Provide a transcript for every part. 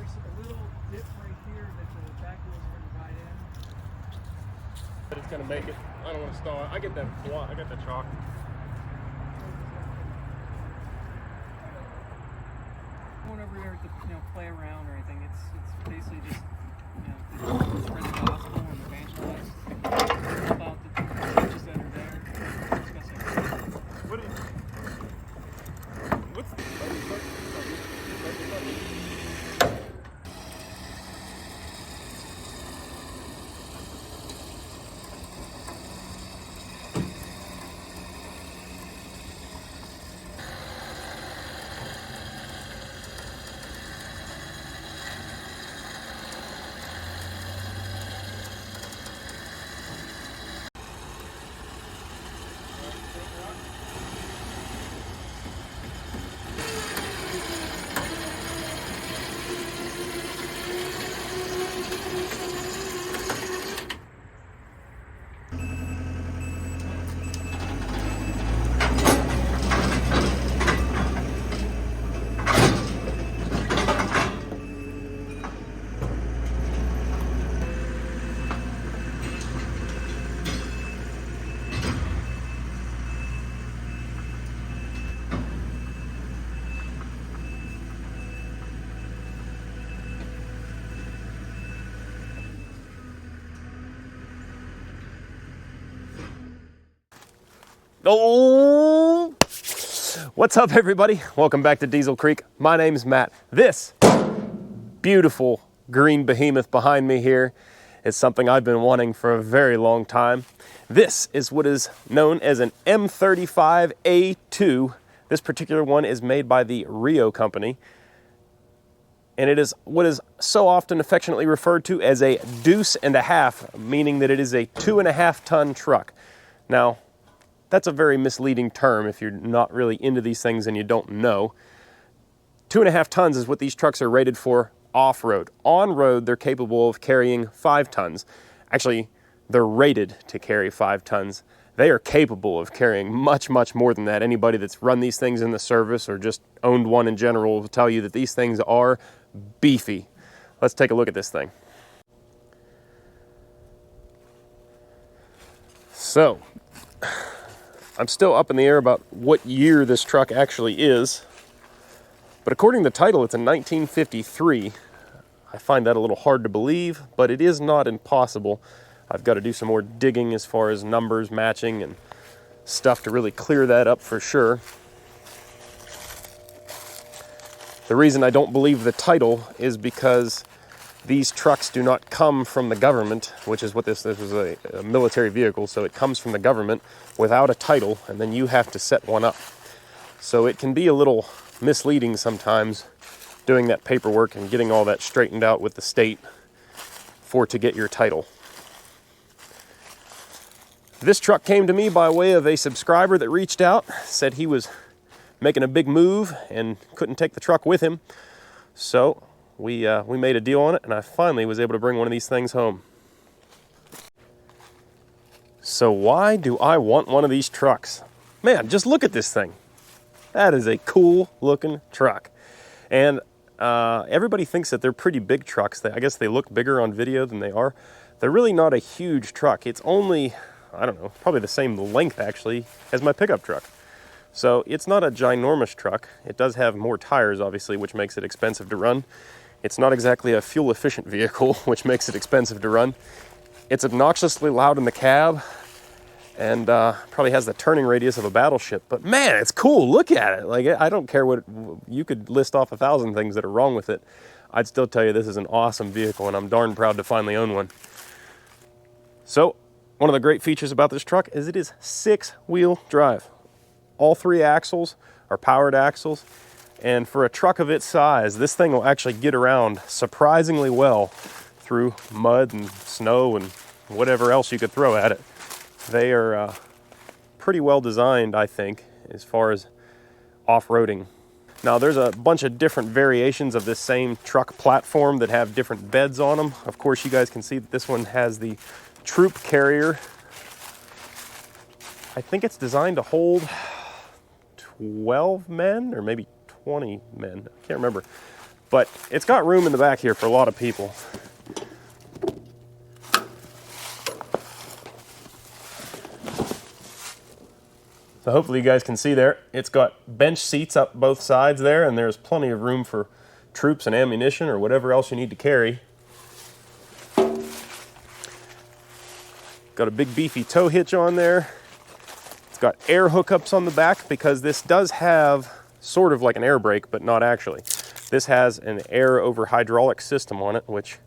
there's a little dip right here that the back wheels are going to ride in. But it's going to make it. I don't want to stall it. I get that block. I got the chalk. Going over there to play around or anything. It's basically just to spread the gospel and evangelize about the churches that are there. What's the Oh, what's up everybody? Welcome back to Diesel Creek. My name's Matt. This beautiful green behemoth behind me here is something I've been wanting for a very long time. This is what is known as an M35A2. This particular one is made by the Rio company. And it is what is so often affectionately referred to as a deuce and a half, meaning that it is a 2.5 ton truck. Now, that's a very misleading term if you're not really into these things and you don't know. 2.5 tons is what these trucks are rated for off-road. On-road, they're capable of carrying 5 tons. Actually, they're rated to carry 5 tons. They are capable of carrying much, much more than that. Anybody that's run these things in the service or just owned one in general will tell you that these things are beefy. Let's take a look at this thing. So, I'm still up in the air about what year this truck actually is, but according to the title, it's a 1953. I find that a little hard to believe, but it is not impossible. I've got to do some more digging as far as numbers matching and stuff to really clear that up for sure. The reason I don't believe the title is because these trucks do not come from the government, which is what this is a military vehicle, so it comes from the government without a title, and then you have to set one up. So it can be a little misleading sometimes doing that paperwork and getting all that straightened out with the state to get your title. This truck came to me by way of a subscriber that reached out, said he was making a big move and couldn't take the truck with him. So we made a deal on it, and I finally was able to bring one of these things home. So why do I want one of these trucks? Man, just look at this thing. That is a cool looking truck. And everybody thinks that they're pretty big trucks. I guess they look bigger on video than they are. They're really not a huge truck. It's only, I don't know, probably the same length actually as my pickup truck. So it's not a ginormous truck. It does have more tires, obviously, which makes it expensive to run. It's not exactly a fuel-efficient vehicle, which makes it expensive to run. It's obnoxiously loud in the cab and probably has the turning radius of a battleship. But man, it's cool. Look at it. Like, I don't care what, you could list off 1,000 things that are wrong with it. I'd still tell you this is an awesome vehicle, and I'm darn proud to finally own one. So, one of the great features about this truck is it is 6-wheel drive. All 3 axles are powered axles. And for a truck of its size, this thing will actually get around surprisingly well through mud and snow and whatever else you could throw at it. They are pretty well designed, I think, as far as off-roading. Now, there's a bunch of different variations of this same truck platform that have different beds on them. Of course, you guys can see that this one has the troop carrier. I think it's designed to hold 12 men or maybe 20 men. I can't remember. But it's got room in the back here for a lot of people. So hopefully you guys can see there, it's got bench seats up both sides there, and there's plenty of room for troops and ammunition or whatever else you need to carry. Got a big beefy tow hitch on there. It's got air hookups on the back because this does have sort of like an air brake, but not actually. This has an air over hydraulic system on it, which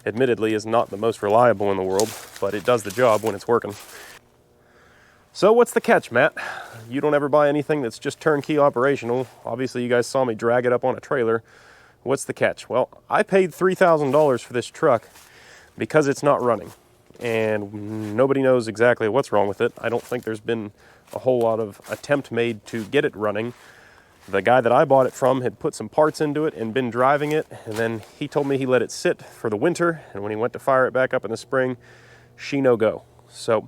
admittedly is not the most reliable in the world, but it does the job when it's working. So what's the catch, Matt? You don't ever buy anything that's just turnkey operational. Obviously you guys saw me drag it up on a trailer. What's the catch? Well, I paid $3,000 for this truck because it's not running. And nobody knows exactly what's wrong with it. I don't think there's been a whole lot of attempt made to get it running. The guy that I bought it from had put some parts into it and been driving it, and then he told me he let it sit for the winter, and when he went to fire it back up in the spring, no go. So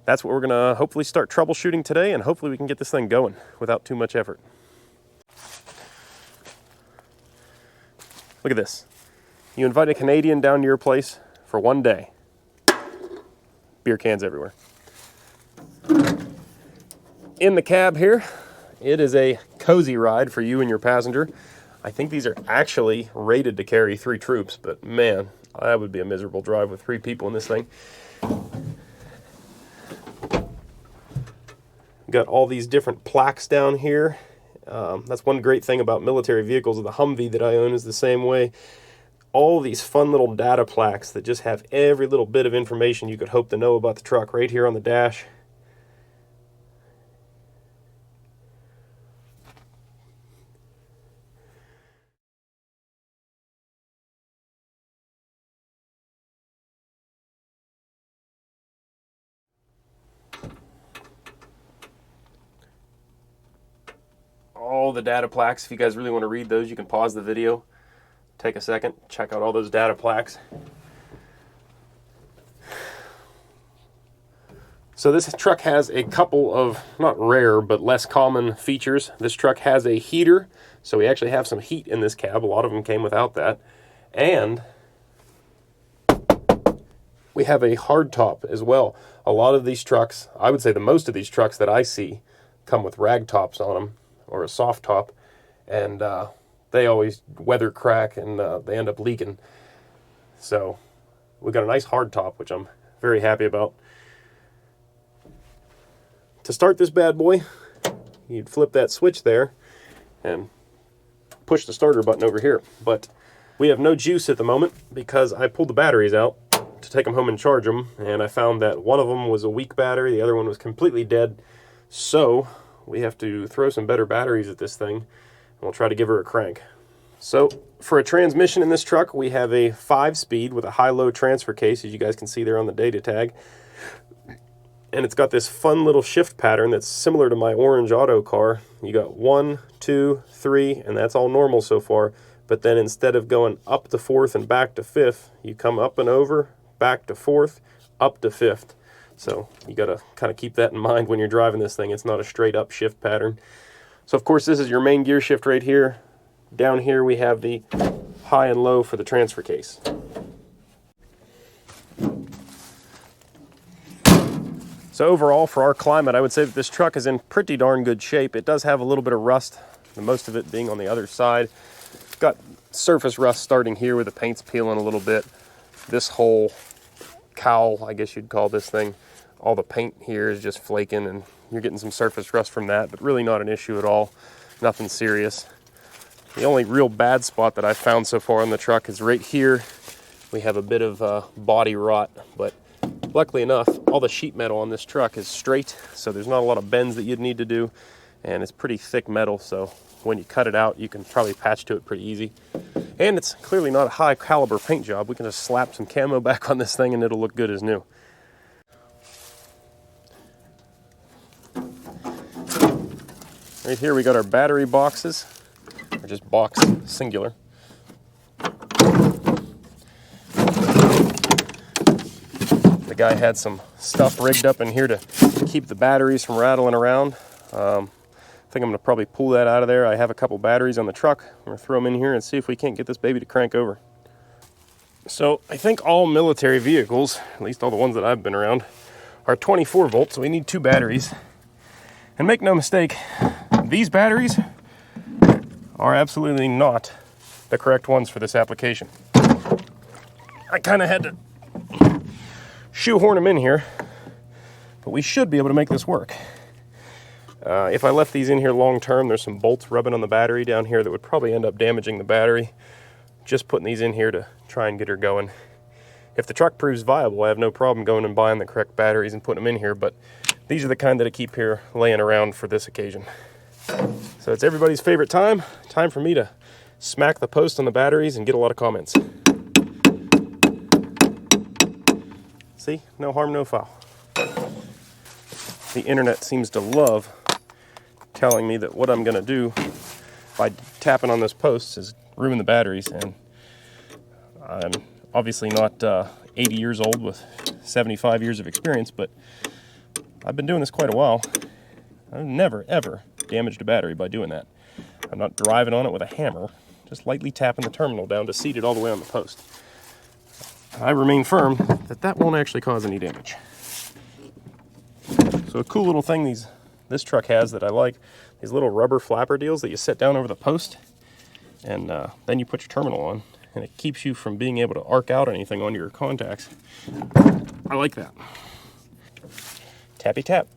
that's what we're gonna hopefully start troubleshooting today, and hopefully we can get this thing going without too much effort. Look at this. You invite a Canadian down to your place for one day. Beer cans everywhere. In the cab here, it is a cozy ride for you and your passenger. I think these are actually rated to carry 3 troops, but man, that would be a miserable drive with 3 people in this thing. Got all these different plaques down here. That's one great thing about military vehicles. The Humvee that I own is the same way. All these fun little data plaques that just have every little bit of information you could hope to know about the truck right here on the dash. All the data plaques, if you guys really want to read those, you can pause the video, take a second, check out all those data plaques. So this truck has a couple of, not rare, but less common features. This truck has a heater, so we actually have some heat in this cab. A lot of them came without that. And we have a hardtop as well. A lot of these trucks, I would say the most of these trucks that I see, come with rag tops on them, or a soft top, and they always weather crack and they end up leaking. So we got a nice hard top, which I'm very happy about. To start this bad boy, you'd flip that switch there and push the starter button over here. But we have no juice at the moment because I pulled the batteries out to take them home and charge them, and I found that one of them was a weak battery, the other one was completely dead. So we have to throw some better batteries at this thing, and we'll try to give her a crank. So for a transmission in this truck, we have a 5-speed with a high-low transfer case, as you guys can see there on the data tag. And it's got this fun little shift pattern that's similar to my orange auto car. You got 1, 2, 3, and that's all normal so far. But then instead of going up to 4th and back to 5th, you come up and over, back to 4th, up to 5th. So you got to kind of keep that in mind when you're driving this thing. It's not a straight up shift pattern. So of course this is your main gear shift right here. Down here we have the high and low for the transfer case. So overall, for our climate, I would say that this truck is in pretty darn good shape. It does have a little bit of rust, the most of it being on the other side. Got surface rust starting here where the paint's peeling a little bit. This whole cowl, I guess you'd call this thing, all the paint here is just flaking and you're getting some surface rust from that, but really not an issue at all. Nothing serious. The only real bad spot that I've found so far on the truck is right here. We have a bit of body rot, but luckily enough, all the sheet metal on this truck is straight, so there's not a lot of bends that you'd need to do, and it's pretty thick metal, so when you cut it out, you can probably patch to it pretty easy. And it's clearly not a high caliber paint job. We can just slap some camo back on this thing and it'll look good as new. Right here we got our battery boxes, or just box singular. The guy had some stuff rigged up in here to keep the batteries from rattling around. I think I'm going to probably pull that out of there. I have a couple batteries on the truck. I'm going to throw them in here and see if we can't get this baby to crank over. So I think all military vehicles, at least all the ones that I've been around, are 24 volts, so we need 2 batteries. And make no mistake, these batteries are absolutely not the correct ones for this application. I kind of had to shoehorn them in here, but we should be able to make this work. If I left these in here long term, there's some bolts rubbing on the battery down here that would probably end up damaging the battery. Just putting these in here to try and get her going. If the truck proves viable, I have no problem going and buying the correct batteries and putting them in here, but these are the kind that I keep here laying around for this occasion. So it's everybody's favorite time for me to smack the post on the batteries and get a lot of comments. See, no harm, no foul. The internet seems to love telling me that what I'm gonna do by tapping on this post is ruin the batteries, and I'm obviously not 80 years old with 75 years of experience, but I've been doing this quite a while. I've never ever damaged a battery by doing that. I'm not driving on it with a hammer, just lightly tapping the terminal down to seat it all the way on the post. I remain firm that that won't actually cause any damage. So a cool little thing this truck has that I like, these little rubber flapper deals that you set down over the post, and then you put your terminal on, and it keeps you from being able to arc out anything on your contacts. I like that. Tappy tap.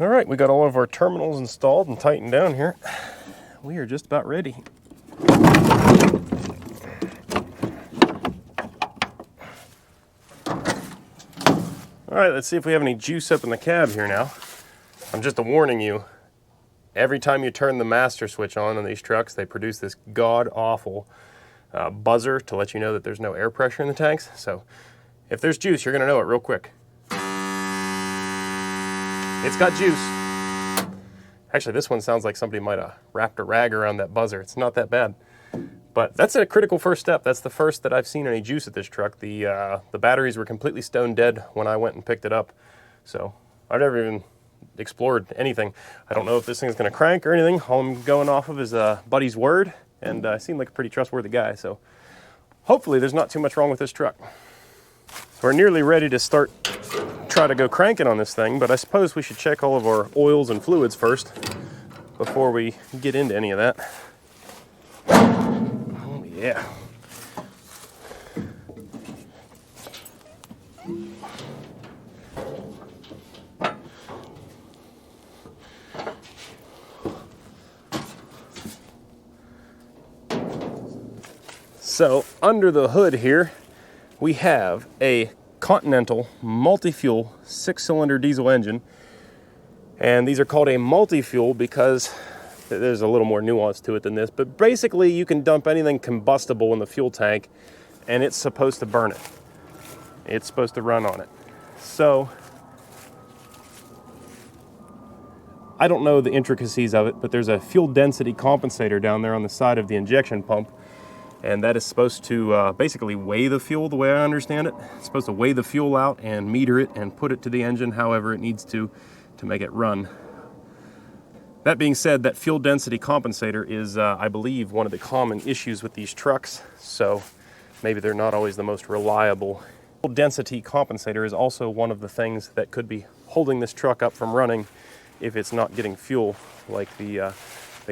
All right, we got all of our terminals installed and tightened down here. We are just about ready. All right, let's see if we have any juice up in the cab here now. I'm just warning you, every time you turn the master switch on these trucks, they produce this god-awful buzzer to let you know that there's no air pressure in the tanks. So if there's juice, you're gonna know it real quick. It's got juice. Actually, this one sounds like somebody might have wrapped a rag around that buzzer. It's not that bad. But that's a critical first step. That's the first that I've seen any juice at this truck. The batteries were completely stone dead when I went and picked it up. So I've never even explored anything. I don't know if this thing's gonna crank or anything. All I'm going off of is buddy's word, and I seem like a pretty trustworthy guy. So hopefully there's not too much wrong with this truck. We're nearly ready to try to go cranking on this thing, but I suppose we should check all of our oils and fluids first before we get into any of that. Oh yeah. So under the hood here, we have a Continental multi-fuel 6-cylinder diesel engine, and these are called a multi-fuel because there's a little more nuance to it than this, but basically you can dump anything combustible in the fuel tank and it's supposed to burn it. It's supposed to run on it. So I don't know the intricacies of it, but there's a fuel density compensator down there on the side of the injection pump, and that is supposed to basically weigh the fuel the way I understand it. It's supposed to weigh the fuel out and meter it and put it to the engine however it needs to make it run. That being said, that fuel density compensator is, I believe, one of the common issues with these trucks, so maybe they're not always the most reliable. Fuel density compensator is also one of the things that could be holding this truck up from running if it's not getting fuel, like the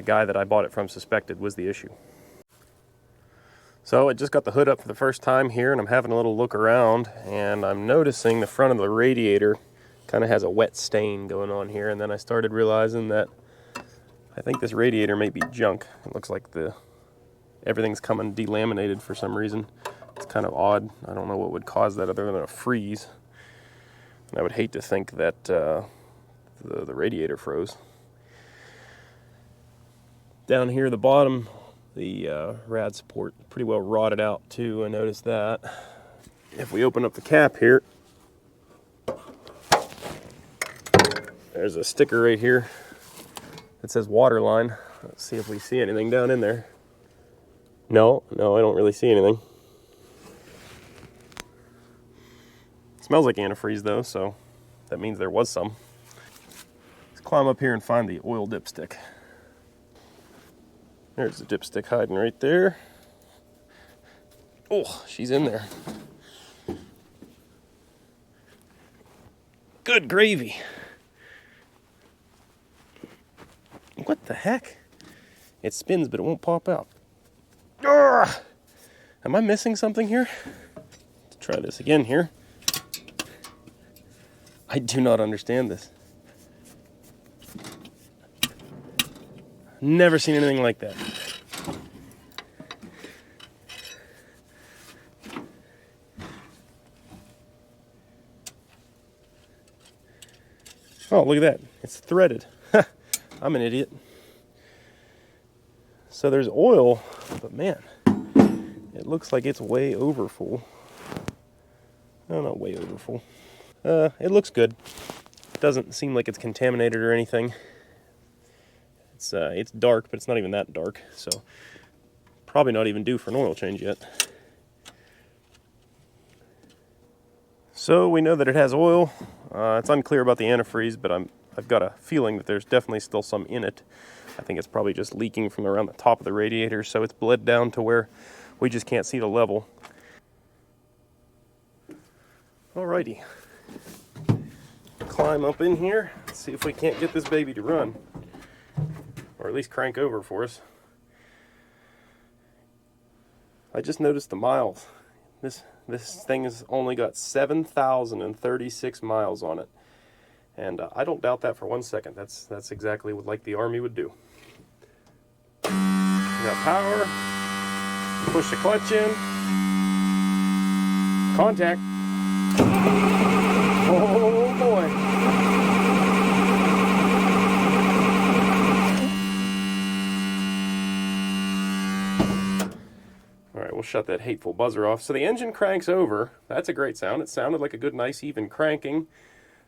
guy that I bought it from suspected was the issue. So I just got the hood up for the first time here, and I'm having a little look around, and I'm noticing the front of the radiator kind of has a wet stain going on here, and then I started realizing that I think this radiator may be junk. It looks like everything's coming delaminated for some reason. It's kind of odd. I don't know what would cause that other than a freeze. And I would hate to think that the radiator froze. Down here at the bottom, the rad support pretty well rotted out too. I noticed that. If we open up the cap here, there's a sticker right here that says water line. Let's see if we see anything down in there. No, I don't really see anything. It smells like antifreeze though, so that means there was some. Let's climb up here and find the oil dipstick. There's the dipstick hiding right there. Oh, she's in there. Good gravy. What the heck? It spins, but it won't pop out. Urgh! Am I missing something here? Let's try this again here. I do not understand this. Never seen anything like that. Oh, look at that. It's threaded. I'm an idiot. So there's oil, but man, it looks like it's way over full. No, not way over full. It looks good. Doesn't seem like it's contaminated or anything. It's dark, but it's not even that dark, so probably not even due for an oil change yet. So we know that it has oil. It's unclear about the antifreeze, but I've got a feeling that there's definitely still some in it. I think it's probably just leaking from around the top of the radiator, so it's bled down to where we just can't see the level. Alrighty. Climb up in here, see if we can't get this baby to run. Or at least crank over for us. I just noticed the miles. This thing has only got 7,036 miles on it. And I don't doubt that for 1 second. That's exactly what like the Army would do. We got power. Push the clutch in. Contact. Oh boy. All right, we'll shut that hateful buzzer off. So the engine cranks over. That's a great sound. It sounded like a good, nice, even cranking.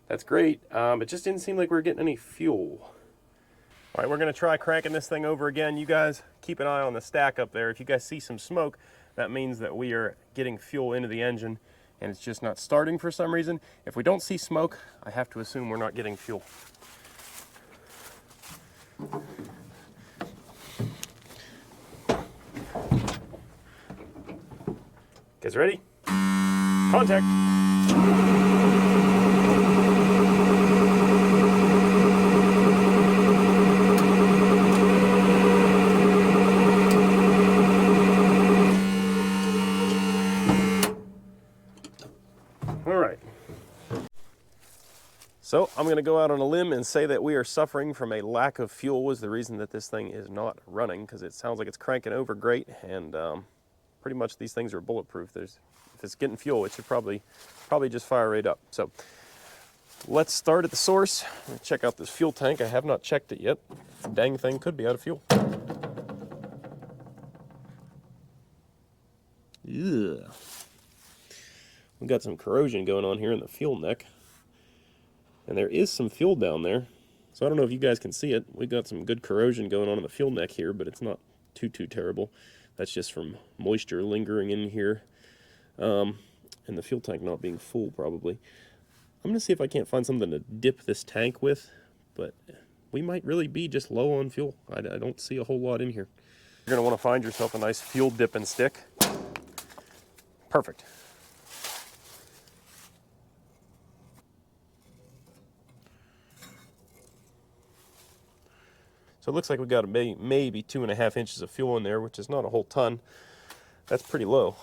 That's great. It just didn't seem like we were getting any fuel. All right, we're gonna try cranking this thing over again. You guys keep an eye on the stack up there. If you guys see some smoke, that means that we are getting fuel into the engine and it's just not starting for some reason. If we don't see smoke, I have to assume we're not getting fuel. Guys ready? Contact. All right. So I'm going to go out on a limb and say that we are suffering from a lack of fuel was the reason that this thing is not running, because it sounds like it's cranking over great, and pretty much these things are bulletproof. If it's getting fuel, it should probably just fire right up. So let's start at the source. Check out this fuel tank. I have not checked it yet. This dang thing could be out of fuel. Ugh. We got some corrosion going on here in the fuel neck. And there is some fuel down there. So I don't know if you guys can see it. We got some good corrosion going on in the fuel neck here, but it's not too terrible. That's just from moisture lingering in here. And the fuel tank not being full, probably. I'm going to see if I can't find something to dip this tank with, but we might really be just low on fuel. I don't see a whole lot in here. You're going to want to find yourself a nice fuel dipping stick. Perfect. So it looks like we got maybe 2.5 inches of fuel in there, which is not a whole ton. That's pretty low.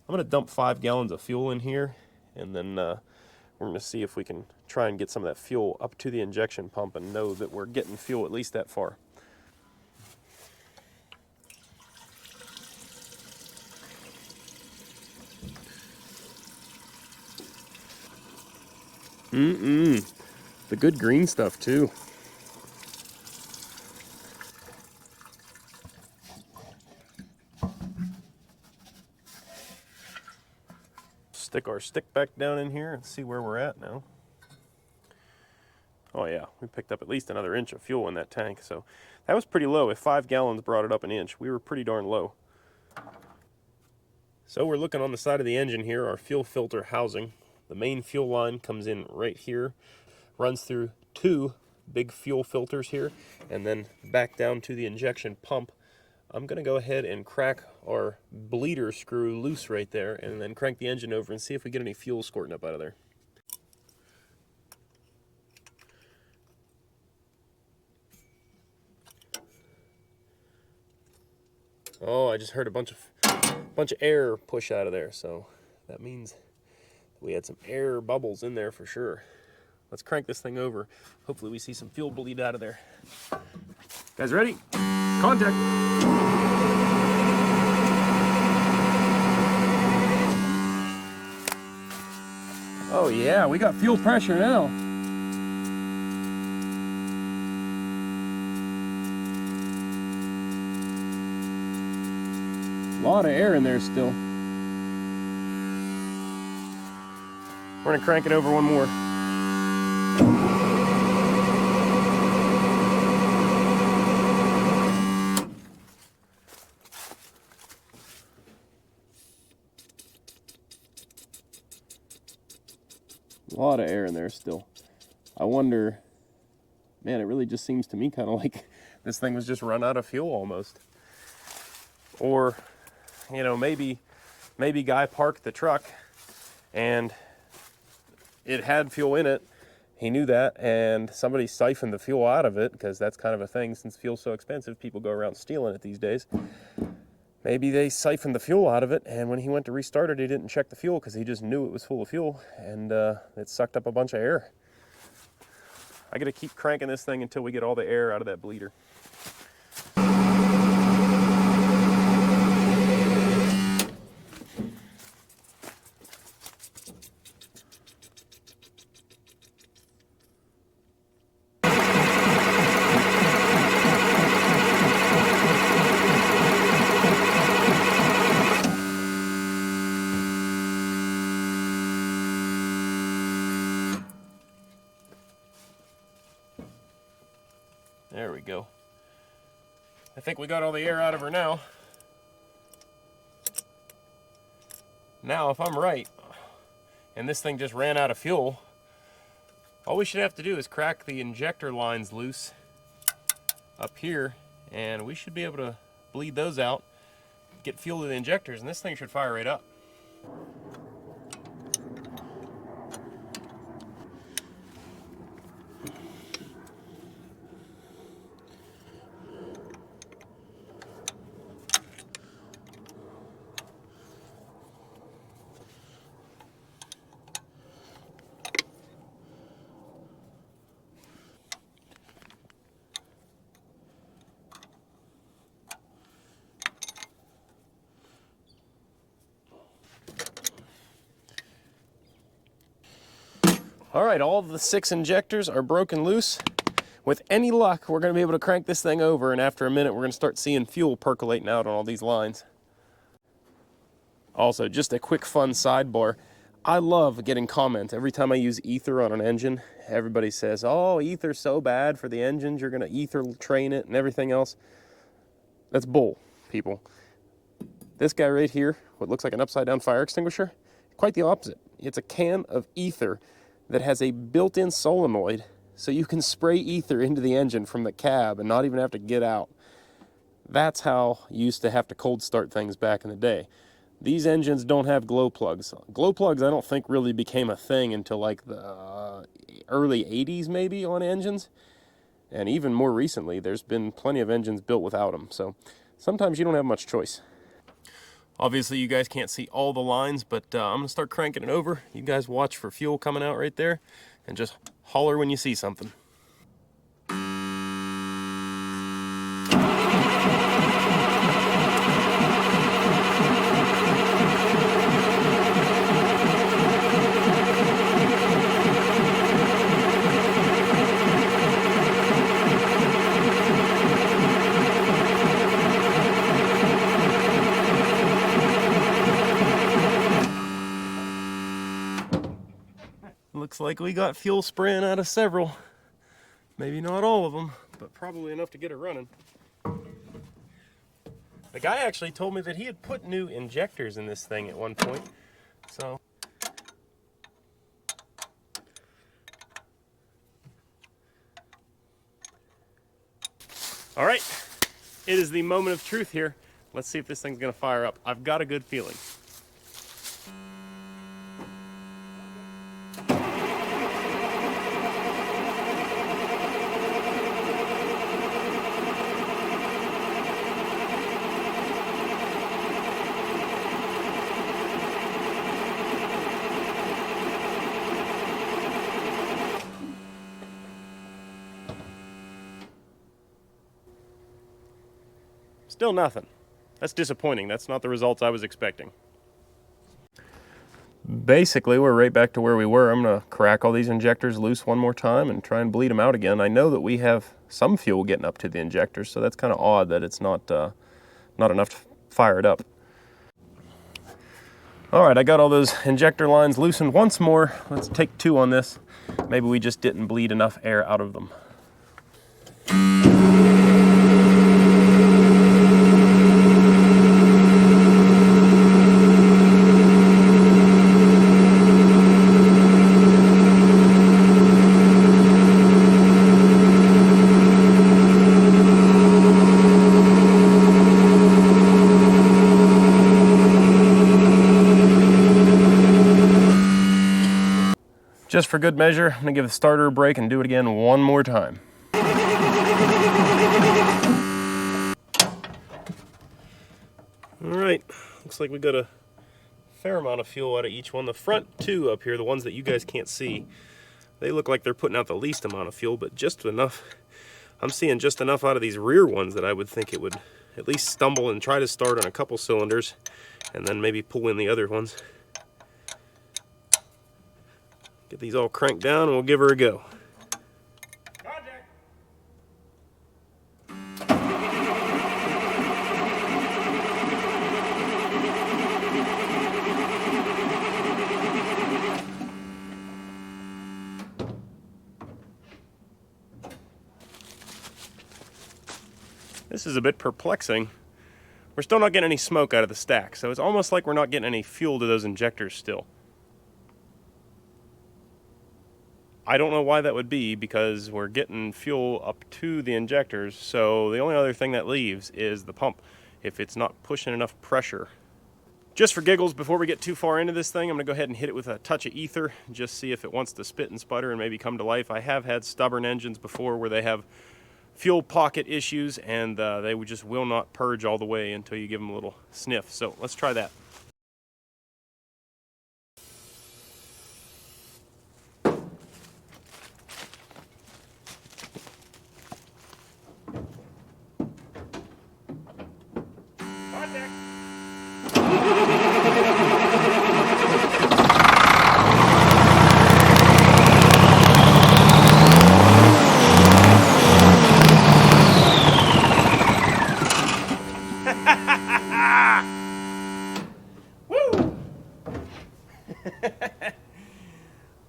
I'm going to dump 5 gallons of fuel in here, and then we're going to see if we can try and get some of that fuel up to the injection pump and know that we're getting fuel at least that far. The good green stuff too. Stick our stick back down in here and see where we're at now. Oh yeah, we picked up at least another inch of fuel in that tank, so that was pretty low. If 5 gallons brought it up an inch, we were pretty darn low. So we're looking on the side of the engine here, our fuel filter housing. The main fuel line comes in right here, runs through 2 big fuel filters here, and then back down to the injection pump. I'm going to go ahead and crack our bleeder screw loose right there, and then crank the engine over and see if we get any fuel squirting up out of there. Oh, I just heard a bunch of air push out of there, so that means we had some air bubbles in there for sure. Let's crank this thing over. Hopefully we see some fuel bleed out of there. Guys ready? Contact! Oh yeah, we got fuel pressure now. A lot of air in there still. We're gonna crank it over one more. A lot of air in there still. I wonder, man, it really just seems to me kind of like this thing was just run out of fuel almost. Or, you know, maybe guy parked the truck and it had fuel in it. He knew that, and somebody siphoned the fuel out of it, because that's kind of a thing. Since fuel's so expensive, people go around stealing it these days. Maybe they siphoned the fuel out of it, and when he went to restart it, he didn't check the fuel because he just knew it was full of fuel, and it sucked up a bunch of air. I gotta keep cranking this thing until we get all the air out of that bleeder. There we go. I think we got all the air out of her now. Now, if I'm right, and this thing just ran out of fuel, all we should have to do is crack the injector lines loose up here, and we should be able to bleed those out, get fuel to the injectors, and this thing should fire right up. All right, all of the 6 injectors are broken loose. With any luck, we're gonna be able to crank this thing over, and after a minute, we're gonna start seeing fuel percolating out on all these lines. Also, just a quick fun sidebar. I love getting comments every time I use ether on an engine. Everybody says, oh, ether's so bad for the engines, you're gonna ether train it and everything else. That's bull, people. This guy right here, what looks like an upside down fire extinguisher, quite the opposite. It's a can of ether that has a built-in solenoid, so you can spray ether into the engine from the cab and not even have to get out. That's how you used to have to cold start things back in the day. These engines don't have glow plugs. Glow plugs I don't think really became a thing until like the early 80s maybe on engines. And even more recently, there's been plenty of engines built without them. So sometimes you don't have much choice. Obviously, you guys can't see all the lines, but I'm gonna start cranking it over. You guys watch for fuel coming out right there, and just holler when you see something. Looks like we got fuel spraying out of several. Maybe not all of them, but probably enough to get it running. The guy actually told me that he had put new injectors in this thing at one point, so. All right, it is the moment of truth here. Let's see if this thing's gonna fire up. I've got a good feeling. Still nothing. That's disappointing. That's not the results I was expecting. Basically, we're right back to where we were. I'm going to crack all these injectors loose one more time and try and bleed them out again. I know that we have some fuel getting up to the injectors, so that's kind of odd that it's not enough to fire it up. All right, I got all those injector lines loosened once more. Let's take 2 on this. Maybe we just didn't bleed enough air out of them. Just for good measure, I'm gonna give the starter a break and do it again one more time. All right, looks like we got a fair amount of fuel out of each one. The front 2 up here, the ones that you guys can't see, they look like they're putting out the least amount of fuel, but just enough. I'm seeing just enough out of these rear ones that I would think it would at least stumble and try to start on a couple cylinders and then maybe pull in the other ones. Get these all cranked down and we'll give her a go. Contact. This is a bit perplexing. We're still not getting any smoke out of the stack, so it's almost like we're not getting any fuel to those injectors still. I don't know why that would be, because we're getting fuel up to the injectors, so the only other thing that leaves is the pump, if it's not pushing enough pressure. Just for giggles, before we get too far into this thing, I'm going to go ahead and hit it with a touch of ether, just see if it wants to spit and sputter and maybe come to life. I have had stubborn engines before where they have fuel pocket issues, and they just will not purge all the way until you give them a little sniff. So let's try that.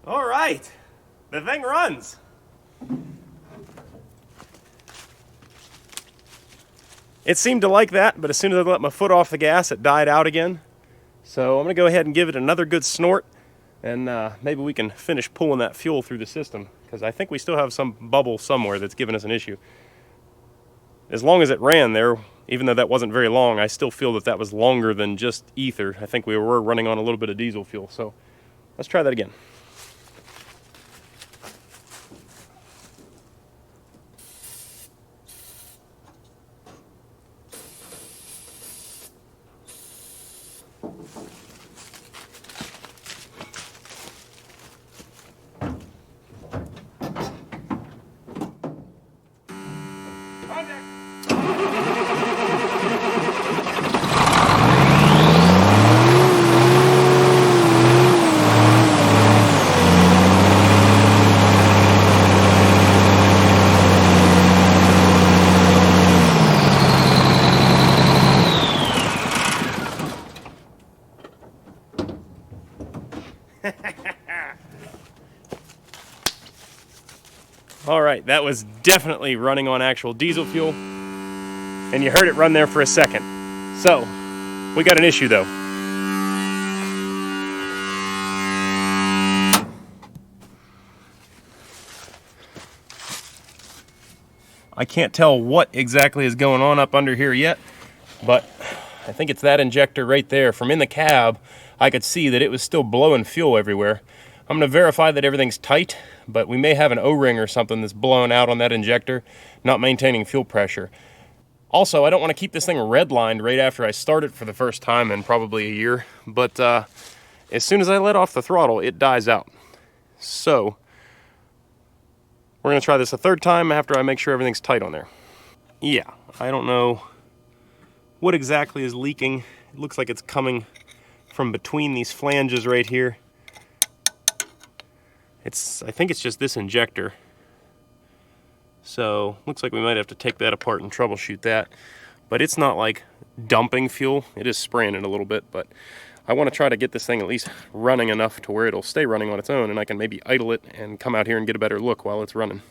All right, the thing runs. It seemed to like that, but as soon as I let my foot off the gas, it died out again. So I'm gonna go ahead and give it another good snort, and maybe we can finish pulling that fuel through the system, because I think we still have some bubble somewhere that's giving us an issue. As long as it ran there, even though that wasn't very long, I still feel that that was longer than just ether. I think we were running on a little bit of diesel fuel, so let's try that again. All right, that was definitely running on actual diesel fuel, and you heard it run there for a second. So, we got an issue though. I can't tell what exactly is going on up under here yet, but I think it's that injector right there. From in the cab, I could see that it was still blowing fuel everywhere. I'm gonna verify that everything's tight, but we may have an O-ring or something that's blowing out on that injector, not maintaining fuel pressure. Also, I don't want to keep this thing redlined right after I start it for the first time in probably a year, but as soon as I let off the throttle, it dies out. So, we're gonna try this a third time after I make sure everything's tight on there. Yeah, I don't know what exactly is leaking. It looks like it's coming from between these flanges right here. I think it's just this injector. So, looks like we might have to take that apart and troubleshoot that. But it's not like dumping fuel. It is spraying it a little bit, but I want to try to get this thing at least running enough to where it'll stay running on its own, and I can maybe idle it and come out here and get a better look while it's running.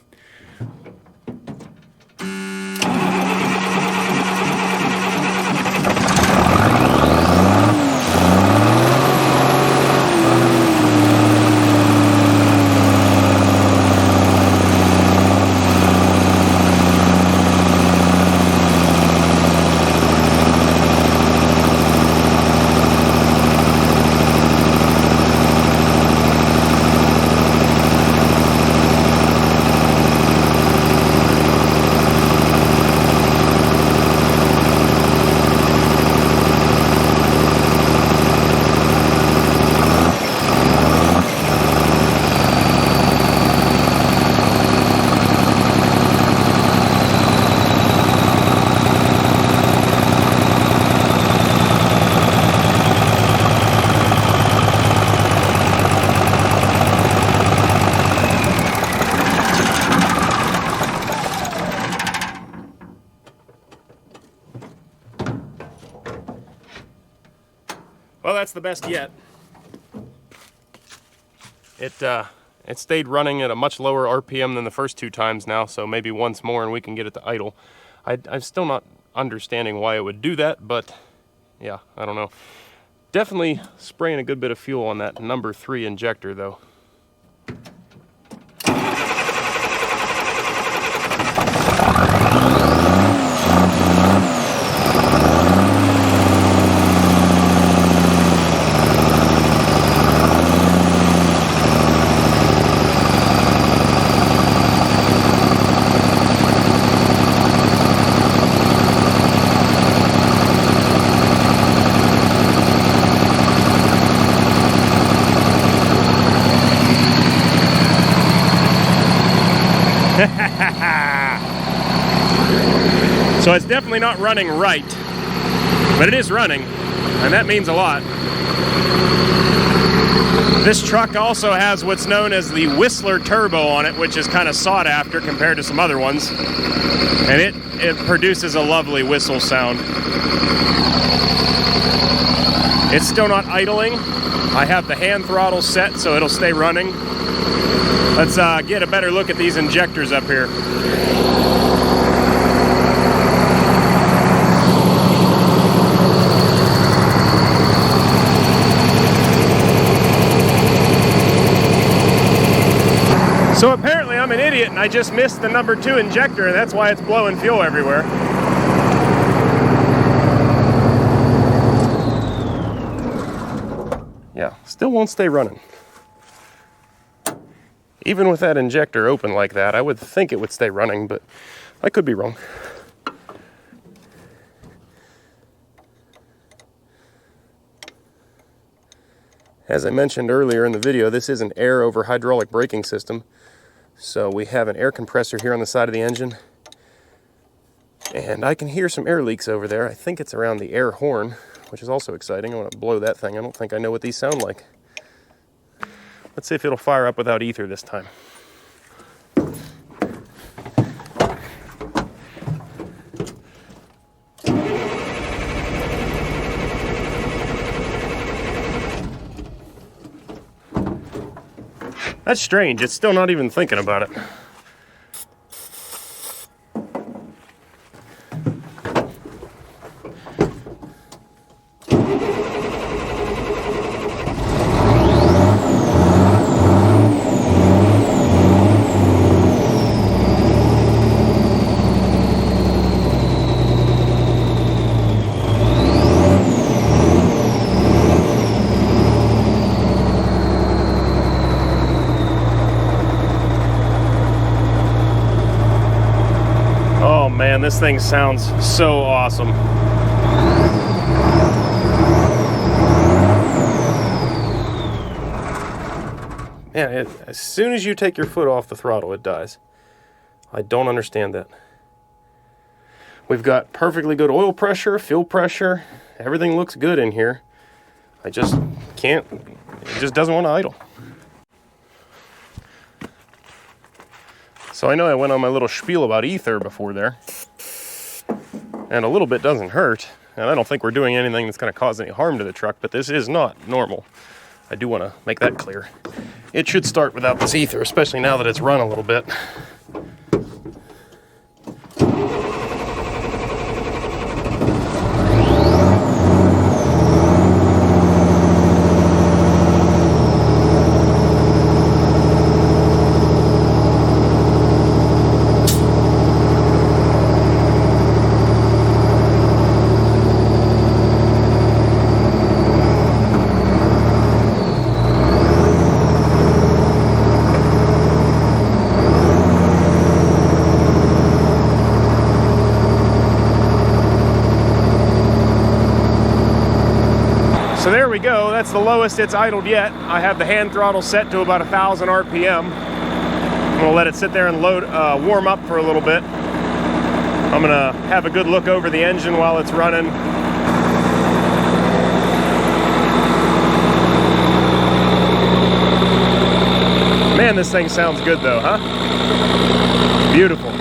Well, that's the best yet. It stayed running at a much lower RPM than the first two times now, so maybe once more and we can get it to idle. I'm still not understanding why it would do that, but yeah, I don't know. Definitely spraying a good bit of fuel on that number 3 injector though. So it's definitely not running right, but it is running, and that means a lot. This truck also has what's known as the Whistler turbo on it, which is kind of sought after compared to some other ones, and it produces a lovely whistle sound. It's still not idling. I have the hand throttle set so it'll stay running. Let's get a better look at these injectors up here. So apparently I'm an idiot and I just missed the number 2 injector, and that's why it's blowing fuel everywhere. Yeah, still won't stay running. Even with that injector open like that, I would think it would stay running, but I could be wrong. As I mentioned earlier in the video, this is an air over hydraulic braking system. So we have an air compressor here on the side of the engine. And I can hear some air leaks over there. I think it's around the air horn, which is also exciting. I want to blow that thing. I don't think I know what these sound like. Let's see if it'll fire up without ether this time. That's strange. It's still not even thinking about it. man, this thing sounds so awesome. Man, as soon as you take your foot off the throttle, it dies. I don't understand that. We've got perfectly good oil pressure, fuel pressure. Everything looks good in here. I just can't, it just doesn't want to idle. So I know I went on my little spiel about ether before there. And a little bit doesn't hurt. And I don't think we're doing anything that's going to cause any harm to the truck, but this is not normal. I do want to make that clear. It should start without this ether, especially now that it's run a little bit. So there we go, that's the lowest it's idled yet. I have the hand throttle set to about 1,000 RPM. I'm gonna let it sit there and warm up for a little bit. I'm gonna have a good look over the engine while it's running. Man, this thing sounds good though, huh? Beautiful.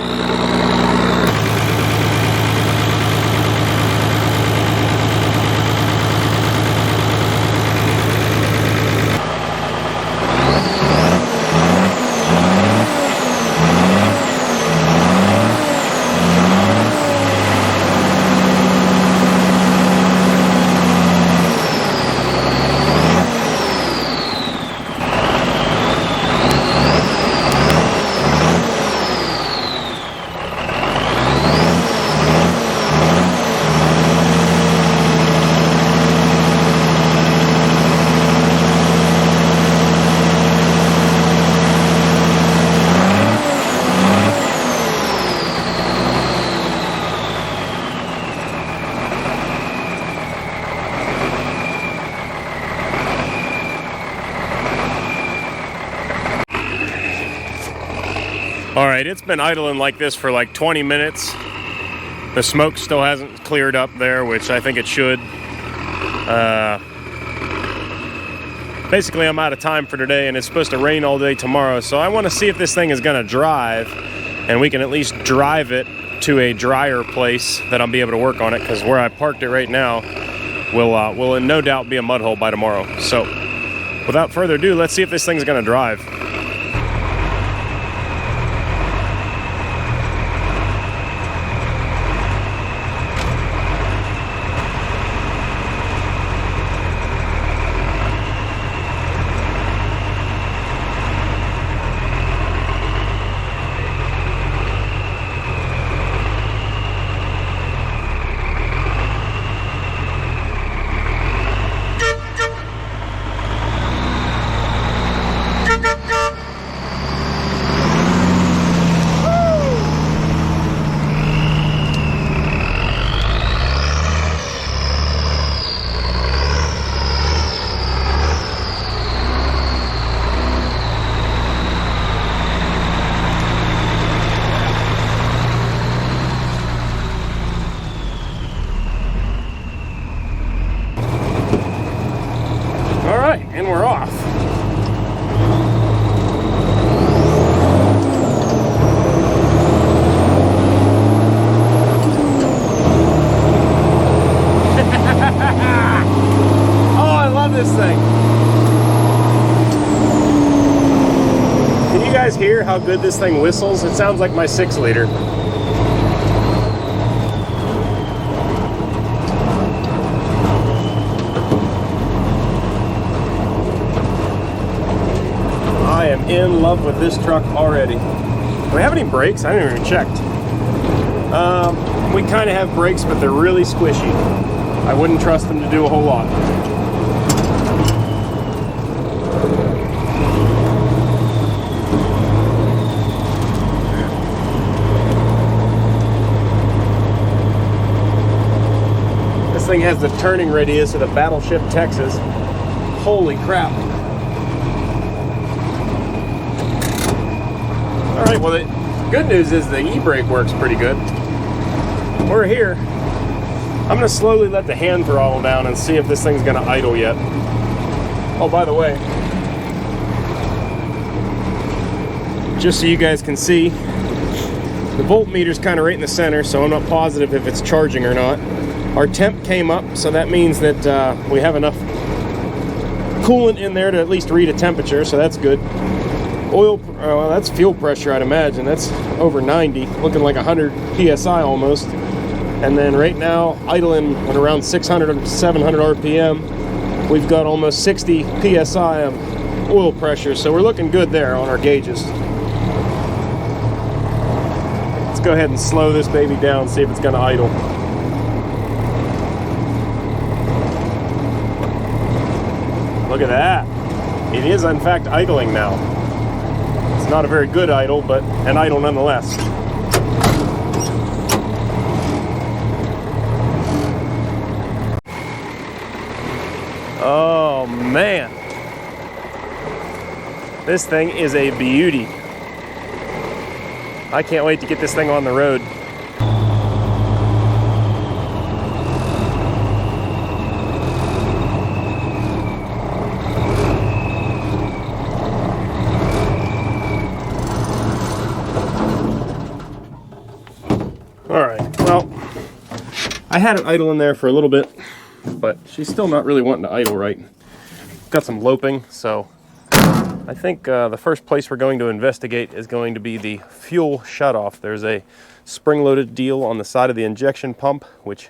All right, it's been idling like this for like 20 minutes. The smoke still hasn't cleared up there, which I think it should. Basically, I'm out of time for today, and it's supposed to rain all day tomorrow, so I want to see if this thing is going to drive, and we can at least drive it to a drier place that I'll be able to work on it, because where I parked it right now will no doubt be a mud hole by tomorrow. So, without further ado, let's see if this thing's going to drive. And we're off. Oh, I love this thing. Can you guys hear how good this thing whistles? It sounds like my 6-liter. I am in love with this truck already. Do we have any brakes? I haven't even checked. We kind of have brakes, but they're really squishy. I wouldn't trust them to do a whole lot. thing has the turning radius of the Battleship Texas. Holy crap. All right, well, the good news is the e-brake works pretty good. We're here. I'm gonna slowly let the hand throttle down and see if this thing's gonna idle yet. Oh, by the way, just so you guys can see, the voltmeter's kind of right in the center, so I'm not positive if it's charging or not. Our temp came up, so that means that we have enough coolant in there to at least read a temperature, so that's good. Oil, well, that's fuel pressure, I'd imagine. That's over 90, looking like 100 PSI almost. And then right now, idling at around 600 or 700 RPM, we've got almost 60 PSI of oil pressure, so we're looking good there on our gauges. Let's go ahead and slow this baby down, see if it's gonna idle. Look at that. It is in fact idling now. It's not a very good idle, but an idle nonetheless. Oh man. This thing is a beauty. I can't wait to get this thing on the road. Alright, well, I had it idle in there for a little bit, but she's still not really wanting to idle right. Got some loping, so I think the first place we're going to investigate is going to be the fuel shutoff. There's a spring-loaded deal on the side of the injection pump, which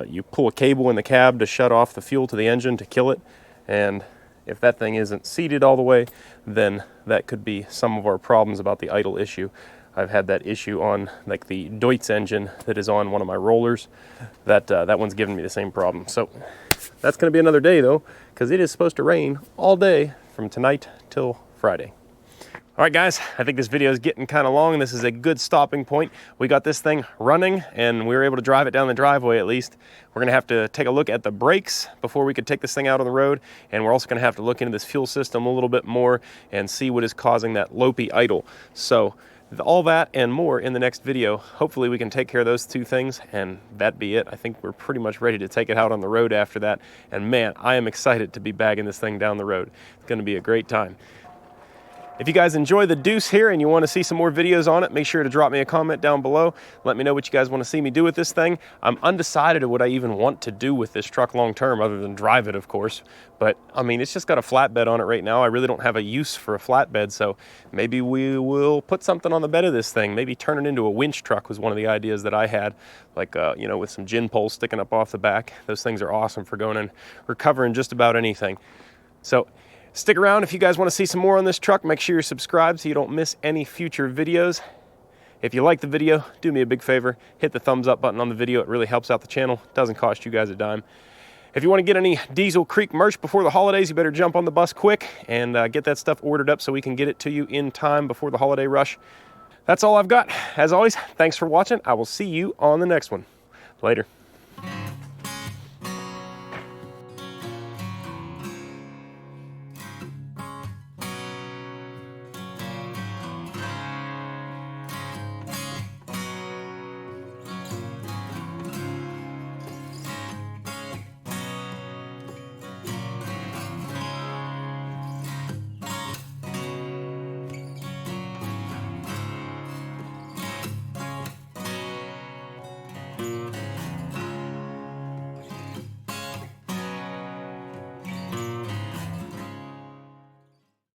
you pull a cable in the cab to shut off the fuel to the engine to kill it, and if that thing isn't seated all the way, then that could be some of our problems about the idle issue. I've had that issue on like the Deuce engine that is on one of my rollers. That one's giving me the same problem. So that's going to be another day though, because it is supposed to rain all day from tonight till Friday. All right, guys, I think this video is getting kind of long. This is a good stopping point. We got this thing running and we were able to drive it down the driveway at least. We're gonna have to take a look at the brakes before we could take this thing out on the road. And we're also gonna have to look into this fuel system a little bit more and see what is causing that lopey idle. So all that and more in the next video. Hopefully we can take care of those two things and that be it. I think we're pretty much ready to take it out on the road after that. And man, I am excited to be bagging this thing down the road. It's gonna be a great time. If you guys enjoy the Deuce here and you want to see some more videos on it, make sure to drop me a comment down below. Let me know what you guys want to see me do with this thing. I'm undecided of what I even want to do with this truck long term, other than drive it, of course. But I mean, it's just got a flatbed on it right now. I really don't have a use for a flatbed, so maybe we will put something on the bed of this thing. Maybe turn it into a winch truck was one of the ideas that I had, like you know, with some gin poles sticking up off the back. Those things are awesome for going and recovering just about anything. So stick around if you guys want to see some more on this truck. Make sure you're subscribed so you don't miss any future videos. If you like the video, do me a big favor. Hit the thumbs up button on the video. It really helps out the channel. Doesn't cost you guys a dime. If you want to get any Diesel Creek merch before the holidays, you better jump on the bus quick and get that stuff ordered up so we can get it to you in time before the holiday rush. That's all I've got. As always, thanks for watching. I will see you on the next one. Later.